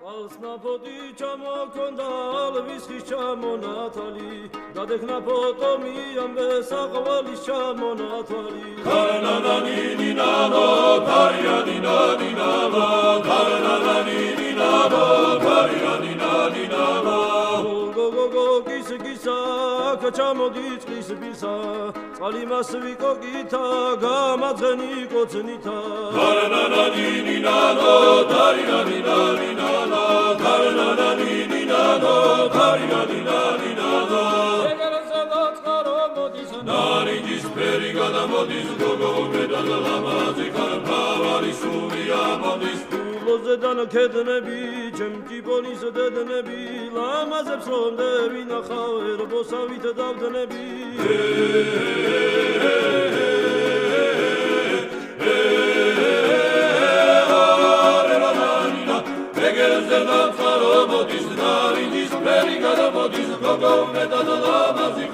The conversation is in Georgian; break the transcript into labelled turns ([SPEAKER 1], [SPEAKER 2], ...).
[SPEAKER 1] ალსნაფოდი ჩამოქონდა ალვისხის ჩამონათალი გადეხნა ფოტომი ამბეს აყვალის ჩამონათალი
[SPEAKER 2] ქარნანანინინანო ქარიანინანინანო ქარნანანინინანო ქარიანინანინანო
[SPEAKER 1] გოგოგოგოგისგისა ჩამოდის ყისბისა წყალი მას ვიკოგითა გამაძღენი კოცნითა
[SPEAKER 2] ქარნანანინინანო ქარიანინანინანო ქარნანანინინანო ქარიანინანინანო ნარიჯის ფერი გადამოდის გოგო მეტად ლამაზი ქარფავარი სული ამოდის
[SPEAKER 1] ლოზედან ქედნები ჩემჭიბონის დედნები ლამაზებს რომდები ნახავ ერბოსავით დავდნები ეგერზე ნაწყარო მოდის ნარიჯის ფერი გადამოდის გოგო მეტად ლამაზი